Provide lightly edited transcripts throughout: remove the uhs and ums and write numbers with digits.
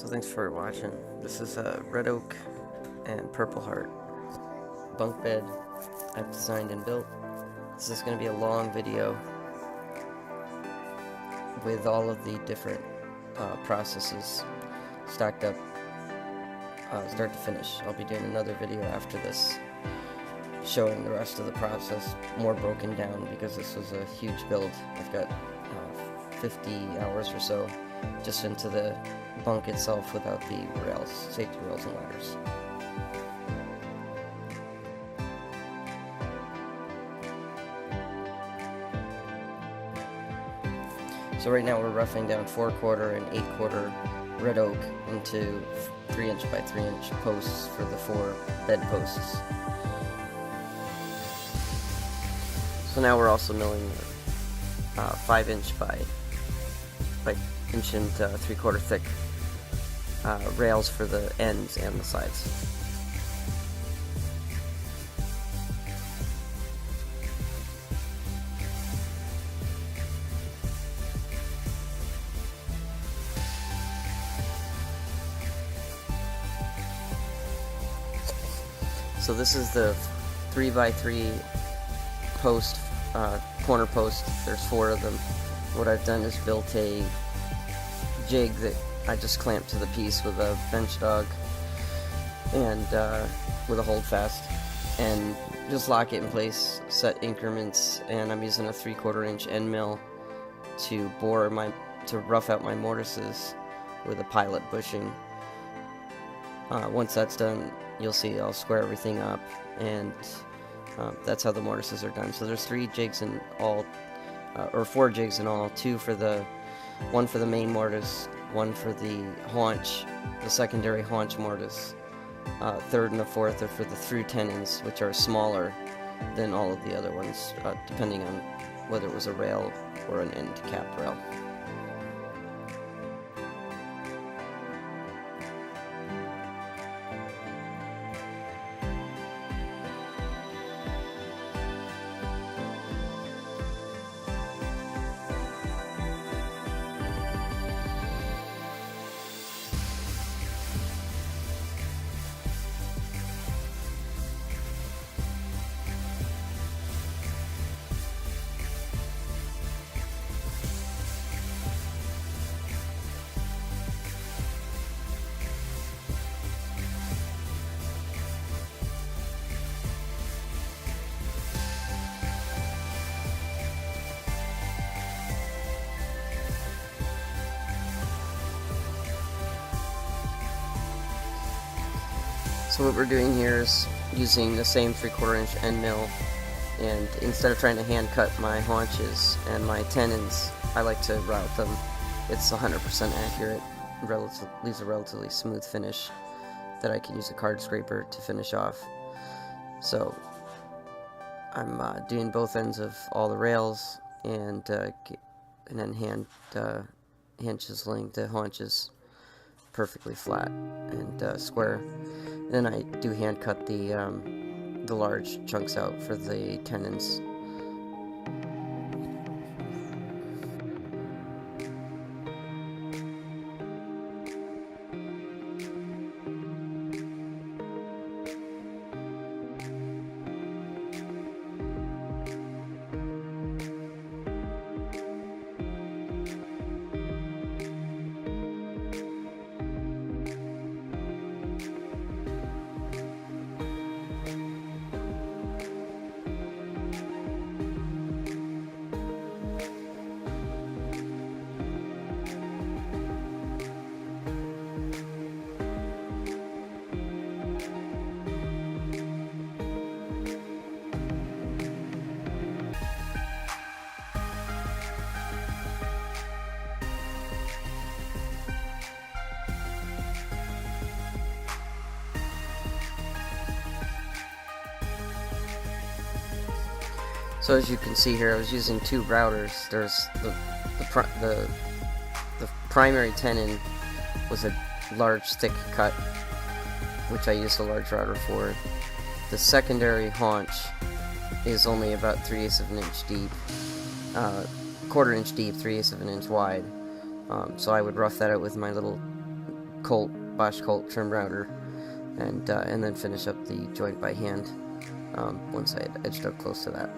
So thanks for watching. This is a red oak and purple heart bunk bed I've designed and built. This is going to be a long video with all of the different processes stacked up start to finish. I'll be doing another video after this showing the rest of the process more broken down because this was a huge build. I've got 50 hours or so just into the bunk itself without the rails, safety rails and ladders. So right now we're roughing down 4/4 and 8/4 red oak into 3" by 3" posts for the 4 bed posts. So now we're also milling 5" by 1" and 3/4 thick rails for the ends and the sides. So this is the 3x3 post, corner post. There's 4 of them. What I've done is built a jig that I just clamped to the piece with a bench dog and with a hold fast, and just lock it in place, set increments, and I'm using a 3/4" end mill to rough out my mortises with a pilot bushing. Once that's done, you'll see I'll square everything up, and that's how the mortises are done. So there's 3 jigs in all, or 4 jigs in all. 1 for the main mortise, 1 for the haunch, the secondary haunch mortise. 3rd and the 4th are for the through tenons, which are smaller than all of the other ones, depending on whether it was a rail or an end cap rail. So what we're doing here is using the same 3/4" end mill, and instead of trying to hand cut my haunches and my tenons, I like to route them. It's 100% accurate, leaves a relatively smooth finish that I can use a card scraper to finish off. So I'm doing both ends of all the rails, and then hand chiseling the haunches perfectly flat and square. Then I do hand cut the large chunks out for the tenons. So as you can see here, I was using 2 routers. There's the primary tenon was a large thick cut, which I used a large router for. The secondary haunch is only about 3/8 of an inch deep, 1/4 inch deep, 3/8 of an inch wide. So I would rough that out with my little Bosch Colt trim router, and then finish up the joint by hand once I had edged up close to that.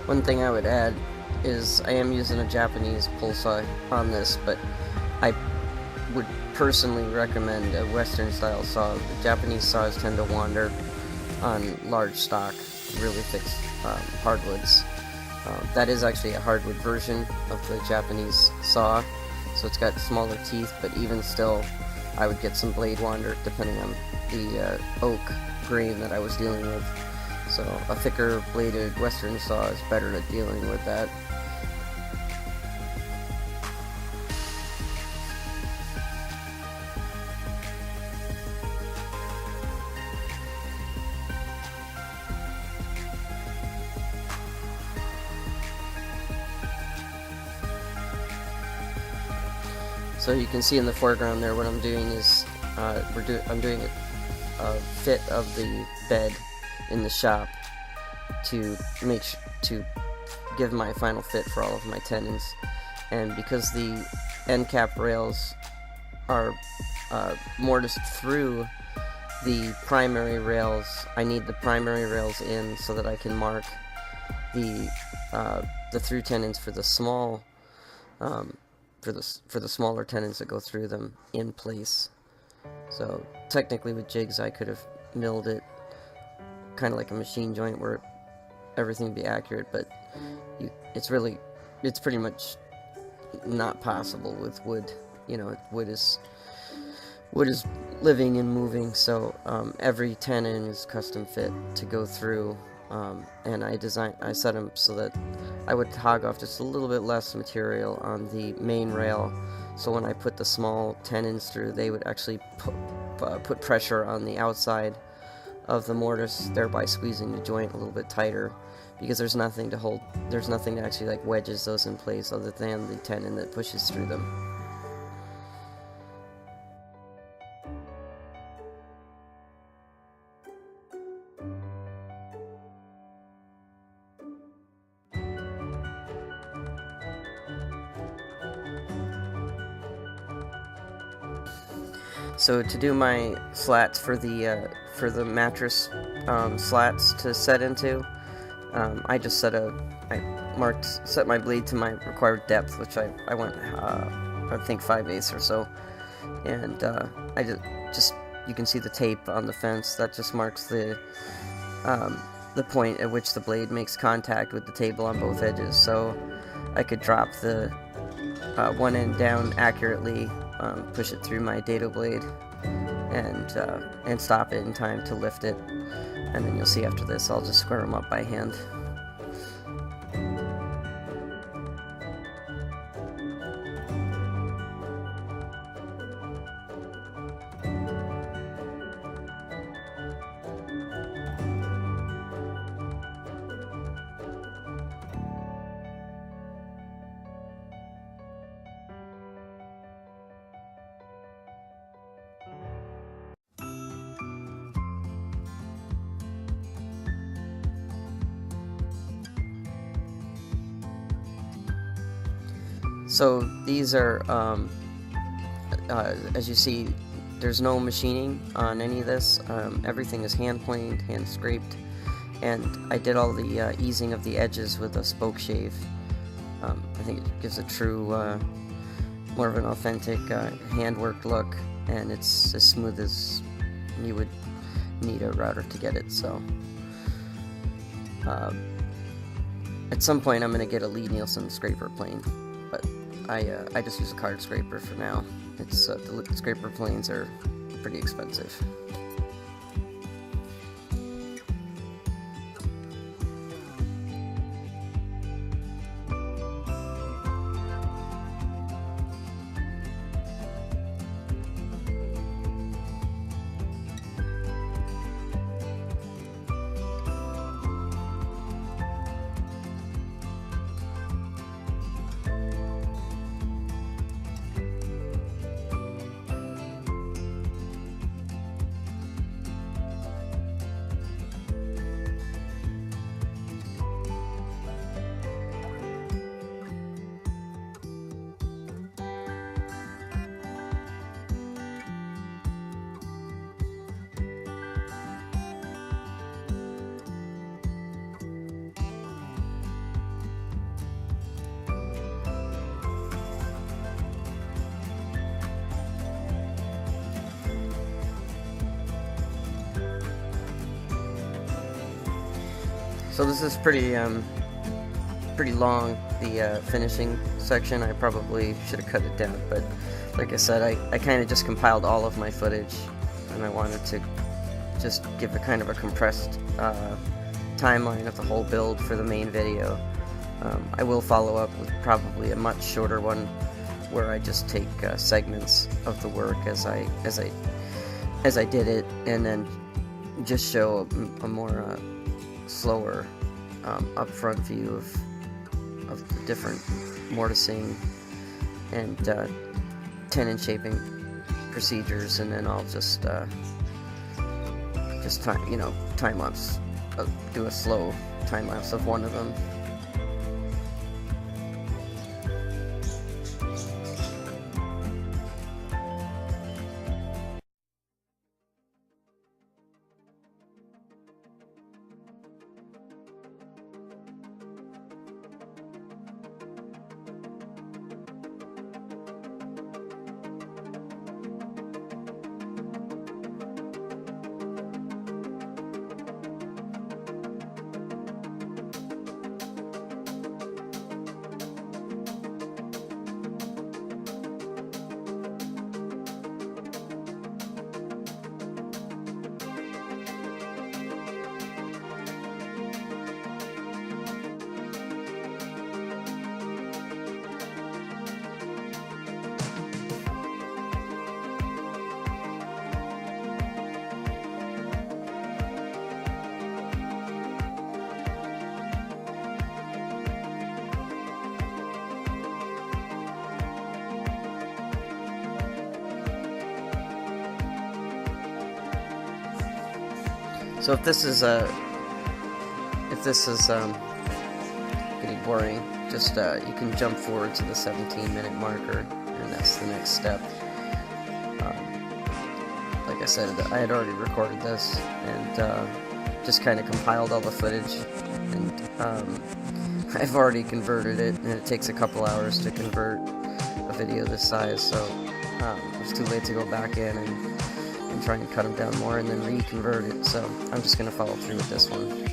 One thing I would add is I am using a Japanese pull saw on this, but I would personally recommend a Western style saw. The Japanese saws tend to wander on large stock, really thick hardwoods. That is actually a hardwood version of the Japanese saw, so it's got smaller teeth, but even still I would get some blade wander depending on the oak grain that I was dealing with. So a thicker bladed Western saw is better at dealing with that. So you can see in the foreground there what I'm doing is I'm doing a fit of the bed in the shop to to give my final fit for all of my tenons. And because the end cap rails are mortised through the primary rails, I need the primary rails in so that I can mark the through tenons for the small for the smaller tenons that go through them in place. So technically with jigs I could have milled it kind of like a machine joint where everything would be accurate, but it's pretty much not possible with wood. You know, wood is living and moving, so every tenon is custom fit to go through, and I set them so that I would hog off just a little bit less material on the main rail, so when I put the small tenons through, they would actually put pressure on the outside of the mortise, thereby squeezing the joint a little bit tighter, because there's nothing that actually like wedges those in place other than the tenon that pushes through them. So to do my slats for the mattress slats to set into, I just set my blade to my required depth, which I went I think 5/8 or so, and I just you can see the tape on the fence that just marks the point at which the blade makes contact with the table on both edges, so I could drop the one end down accurately, push it through my dado blade, and stop it in time to lift it. And then you'll see after this I'll just square them up by hand. So these are, as you see, there's no machining on any of this. Everything is hand planed, hand scraped, and I did all the easing of the edges with a spoke shave. I think it gives a true, more of an authentic hand-worked look, and it's as smooth as you would need a router to get it. So at some point I'm going to get a Lee Nielsen scraper plane, but I just use a card scraper for now. It's the scraper planes are pretty expensive. So this is pretty long, the finishing section. I probably should have cut it down, but like I said, I kind of just compiled all of my footage, and I wanted to just give a kind of a compressed timeline of the whole build for the main video. I will follow up with probably a much shorter one where I just take segments of the work as I did it, and then just show a more slower upfront view of the different mortising and tenon shaping procedures, and then I'll just time lapse, do a slow time lapse of one of them. So if this is getting boring, just you can jump forward to the 17-minute marker, and that's the next step. Like I said, I had already recorded this and just kind of compiled all the footage, and I've already converted it, and it takes a couple hours to convert a video this size, so it was too late to go back in and try and cut them down more and then reconvert it, so I'm just going to follow through with this one.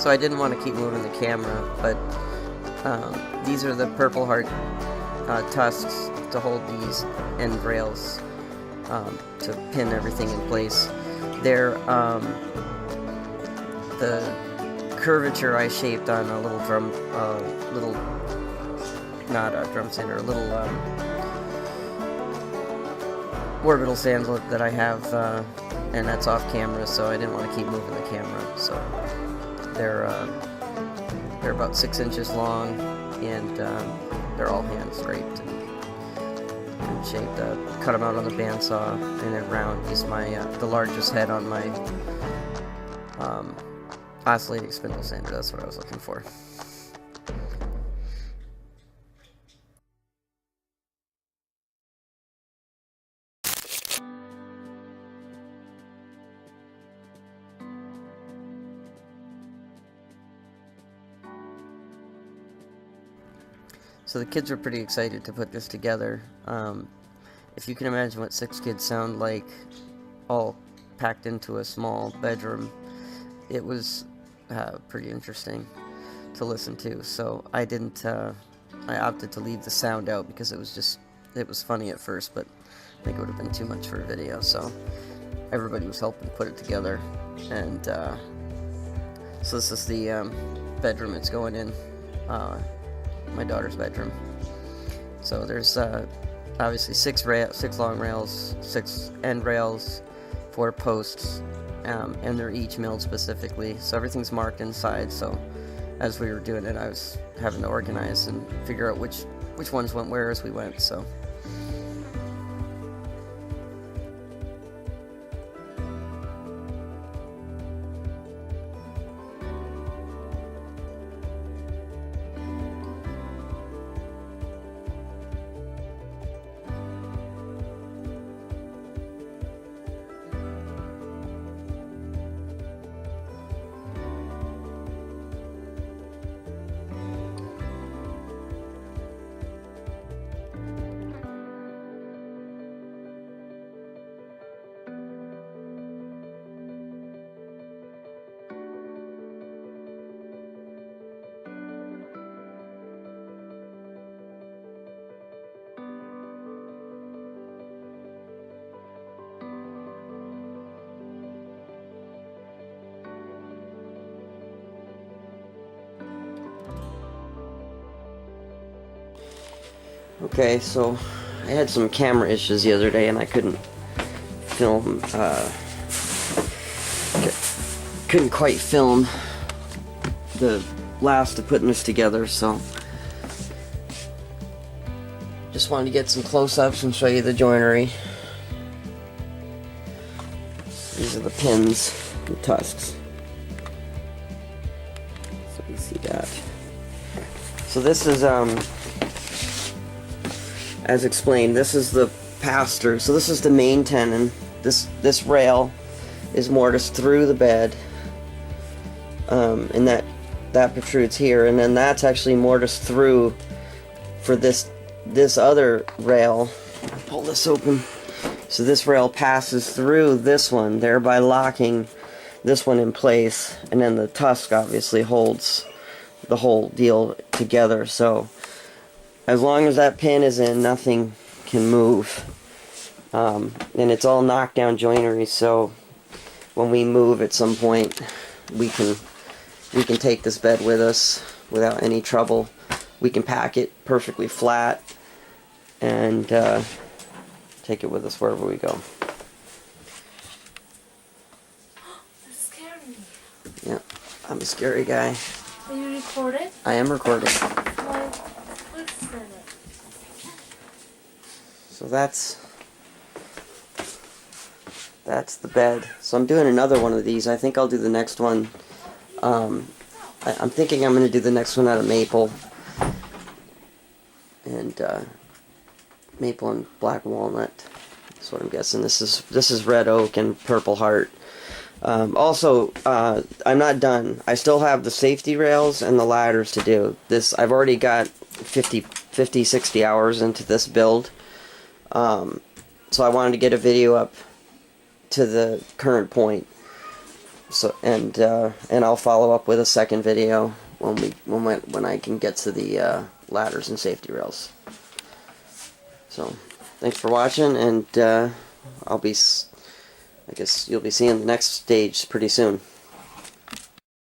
So I didn't want to keep moving the camera, but these are the Purple Heart tusks to hold these end rails to pin everything in place. They're the curvature I shaped on a little not a drum sander, a little orbital sand that I have, and that's off camera, so I didn't want to keep moving the camera. So they're about 6 inches long, and they're all hand scraped and shaped. Cut them out on the bandsaw and then round. Use my the largest head on my oscillating spindle sander. That's what I was looking for. So the kids were pretty excited to put this together. If you can imagine what 6 kids sound like, all packed into a small bedroom, it was pretty interesting to listen to. So I opted to leave the sound out because it was funny at first, but I think it would have been too much for a video. So everybody was helping put it together, and so this is the bedroom it's going in. My daughter's bedroom. So there's obviously 6 long rails, 6 end rails, 4 posts, and they're each milled specifically. So everything's marked inside. So as we were doing it, I was having to organize and figure out which ones went where as we went. So. Okay, so I had some camera issues the other day and I couldn't film, couldn't quite film the last of putting this together, so just wanted to get some close-ups and show you the joinery. These are the pins, the tusks. So you see that. So this is, as explained, this is the paster. So this is the main tenon. This rail is mortised through the bed, and that protrudes here, and then that's actually mortised through for this other rail. Pull this open. So this rail passes through this one, thereby locking this one in place, and then the tusk obviously holds the whole deal together. So as long as that pin is in, nothing can move. And it's all knockdown joinery, so when we move at some point, we can take this bed with us without any trouble. We can pack it perfectly flat and take it with us wherever we go. That scared me. Yeah, I'm a scary guy. Are you recording? I am recording. So that's the bed. So I'm doing another one of these. I think I'll do the next one. I'm thinking I'm going to do the next one out of maple and black walnut. That's what I'm guessing. This is red oak and purple heart. Also, I'm not done. I still have the safety rails and the ladders to do. I've already got 50, 60 hours into this build. So I wanted to get a video up to the current point. So and I'll follow up with a second video when I can get to the ladders and safety rails. So thanks for watching, and I guess you'll be seeing the next stage pretty soon.